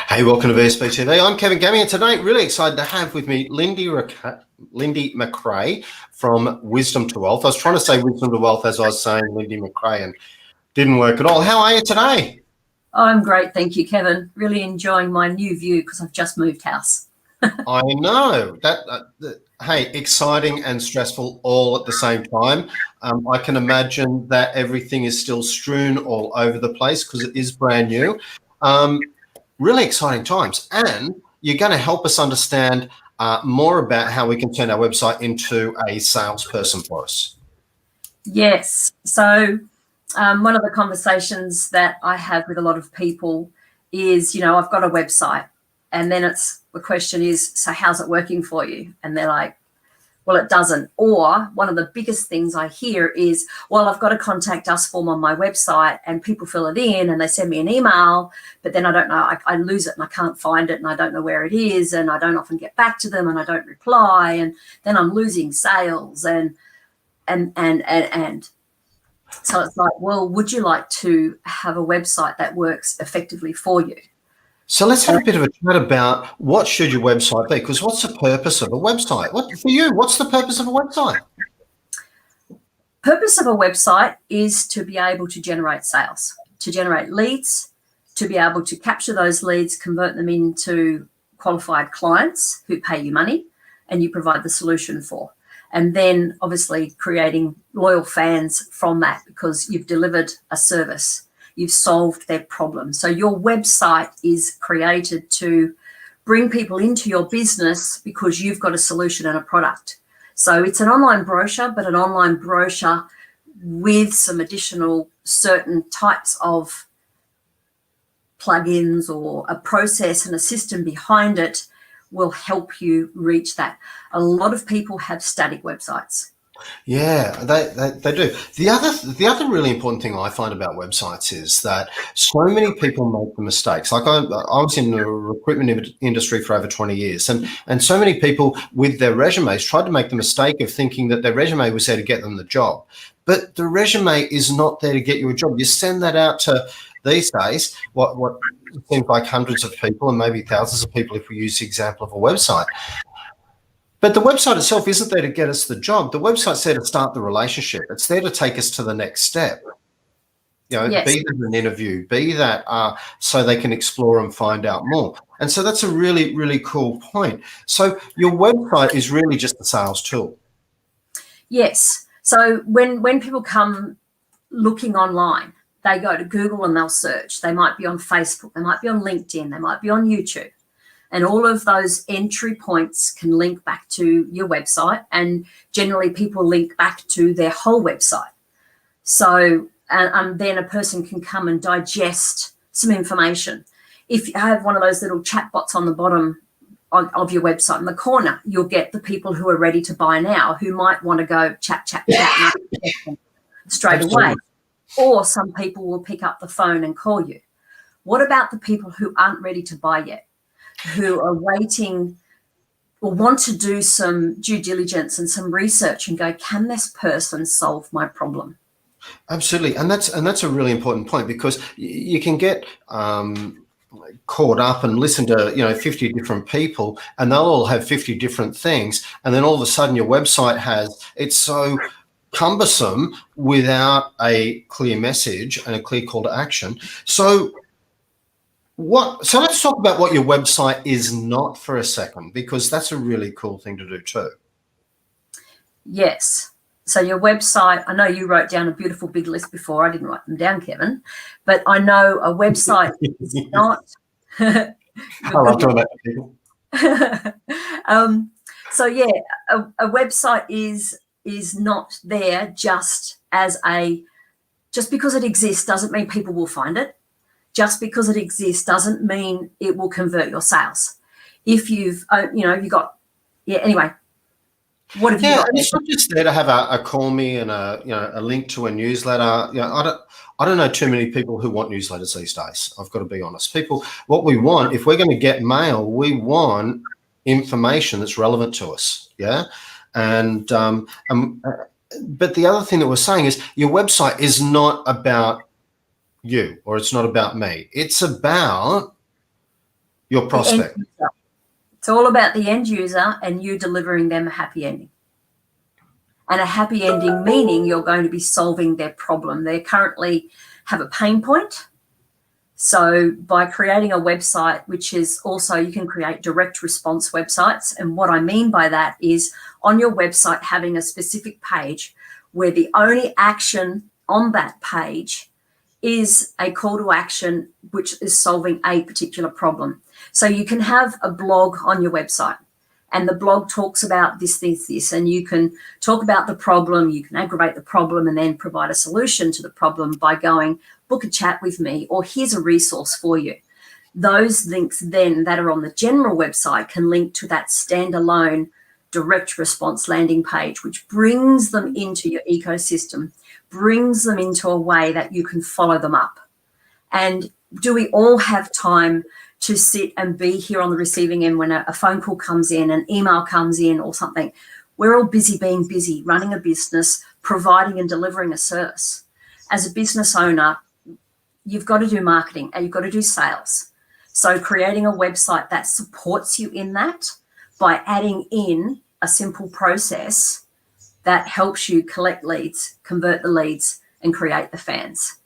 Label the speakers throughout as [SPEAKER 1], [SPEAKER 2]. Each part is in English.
[SPEAKER 1] Hey, welcome to VSB TV. I'm Kevin Gammy, and today really excited to have with me Lindy McRae from Wisdom to Wealth. I was trying to say Wisdom to Wealth as I was saying Lindy McRae and didn't work at all. How are you today?
[SPEAKER 2] I'm great, thank you, Kevin. Really enjoying my new view because I've just moved house.
[SPEAKER 1] I know. Hey, exciting and stressful all at the same time. I can imagine that everything is still strewn all over the place because it is brand new. Really exciting times, and you're going to help us understand more about how we can turn our website into a salesperson for us.
[SPEAKER 2] Yes. So one of the conversations that I have with a lot of people is, I've got a website, and then the question is, so how's it working for you? And they're like, well, it doesn't. Or one of the biggest things I hear is, well, I've got a contact us form on my website and people fill it in and they send me an email, but then I don't know, I lose it and I can't find it and I don't know where it is and I don't often get back to them and I don't reply, and then I'm losing sales and so it's like, well, would you like to have a website that works effectively for you?
[SPEAKER 1] So let's have a bit of a chat about what should your website be, because what's the purpose of a website? For you, what's the purpose of a website?
[SPEAKER 2] Purpose of a website is to be able to generate sales, to generate leads, to be able to capture those leads, convert them into qualified clients who pay you money and you provide the solution for. And then obviously creating loyal fans from that because you've delivered a service. You've solved their problem. So your website is created to bring people into your business because you've got a solution and a product. So it's an online brochure, but an online brochure with some additional certain types of plugins or a process and a system behind it will help you reach that. A lot of people have static websites.
[SPEAKER 1] Yeah, they do. The other really important thing I find about websites is that so many people make the mistakes. Like I was in the recruitment industry for over 20 years, and so many people with their resumes tried to make the mistake of thinking that their resume was there to get them the job. But the resume is not there to get you a job. You send that out to, these days, what seems like hundreds of people and maybe thousands of people if we use the example of a website. But the website itself isn't there to get us the job. The website's there to start the relationship. It's there to take us to the next step.
[SPEAKER 2] Yes.
[SPEAKER 1] Be that an interview, be that so they can explore and find out more. And so that's a really, really cool point. So your website is really just a sales tool.
[SPEAKER 2] Yes. So when people come looking online, they go to Google and they'll search. They might be on Facebook, they might be on LinkedIn, they might be on YouTube. And all of those entry points can link back to your website, and generally people link back to their whole website. So then a person can come and digest some information. If you have one of those little chat bots on the bottom of your website in the corner, you'll get the people who are ready to buy now who might want to go chat straight away. Or some people will pick up the phone and call you. What about the people who aren't ready to buy yet, who are waiting or want to do some due diligence and some research and go, can this person solve my problem?
[SPEAKER 1] Absolutely. And that's a really important point, because you can get caught up and listen to 50 different people and they'll all have 50 different things, and then all of a sudden your website it's so cumbersome without a clear message and a clear call to action. So let's talk about what your website is not for a second, because that's a really cool thing to do too.
[SPEAKER 2] Yes. So your website, I know you wrote down a beautiful big list before. I didn't write them down, Kevin, but I know a website is not.
[SPEAKER 1] I love doing that to people.
[SPEAKER 2] So yeah, a website is not there just because it exists doesn't mean people will find it. Just because it exists doesn't mean it will convert your sales. If you've, anyway, what have you got?
[SPEAKER 1] And it's not just there to have a call me and a link to a newsletter. I don't know too many people who want newsletters these days. I've got to be honest. What we want, if we're going to get mail, we want information that's relevant to us. Yeah. But the other thing that we're saying is your website is not about you, or it's not about me. It's about Your
[SPEAKER 2] The end
[SPEAKER 1] prospect.
[SPEAKER 2] user. It's all about the end user and you delivering them a happy ending. And a happy ending meaning you're going to be solving their problem. They currently have a pain point. So by creating a website, which is also, you can create direct response websites. And what I mean by that is on your website, having a specific page where the only action on that page is a call to action, which is solving a particular problem. So you can have a blog on your website and the blog talks about this, and you can talk about the problem, you can aggravate the problem and then provide a solution to the problem by going, book a chat with me, or here's a resource for you. Those links then that are on the general website can link to that standalone direct response landing page, which brings them into your ecosystem, brings them into a way that you can follow them up. And do we all have time to sit and be here on the receiving end when a phone call comes in, an email comes in or something? We're all busy being busy, running a business, providing and delivering a service. As a business owner, you've got to do marketing and you've got to do sales. So creating a website that supports you in that by adding in a simple process that helps you collect leads, convert the leads, and create the fans.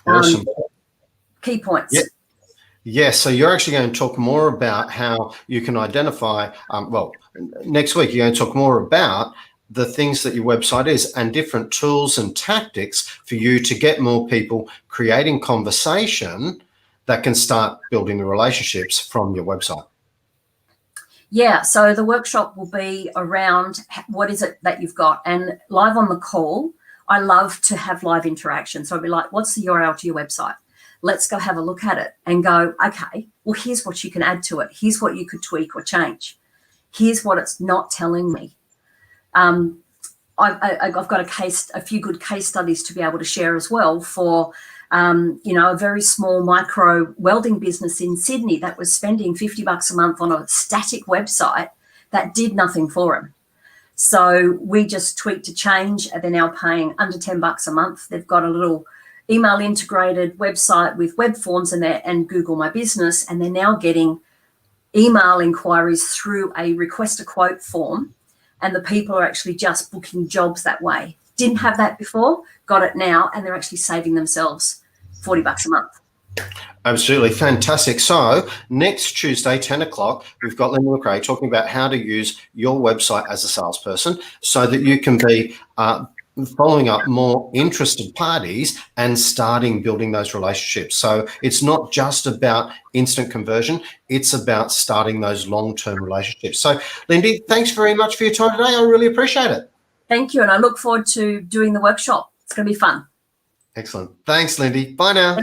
[SPEAKER 1] Awesome.
[SPEAKER 2] Key points.
[SPEAKER 1] Yeah. Yes, so you're actually going to talk more about how you can identify, next week you're going to talk more about the things that your website is and different tools and tactics for you to get more people creating conversation that can start building the relationships from your website.
[SPEAKER 2] Yeah, so the workshop will be around what is it that you've got, and live on the call, I love to have live interaction. So I'll be like, what's the URL to your website? Let's go have a look at it and go, okay, well, here's what you can add to it. Here's what you could tweak or change. Here's what it's not telling me. I've got a few good case studies to be able to share as well for, a very small micro welding business in Sydney that was spending $50 a month on a static website that did nothing for them. So we just tweaked a change and they're now paying under $10 a month. They've got a little email integrated website with web forms in there and Google My Business, and they're now getting email inquiries through a request a quote form, and the people are actually just booking jobs that way. Didn't have that before, got it now, and they're actually saving themselves $40 a month.
[SPEAKER 1] Absolutely fantastic. So next Tuesday, 10 o'clock, we've got Linda McRae talking about how to use your website as a salesperson so that you can be following up more interested parties and starting building those relationships. So it's not just about instant conversion, it's about starting those long-term relationships. So Lindy, thanks very much for your time today. I really appreciate it.
[SPEAKER 2] Thank you, and I look forward to doing the workshop. It's going to be fun.
[SPEAKER 1] Excellent. Thanks, Lindy. Bye now.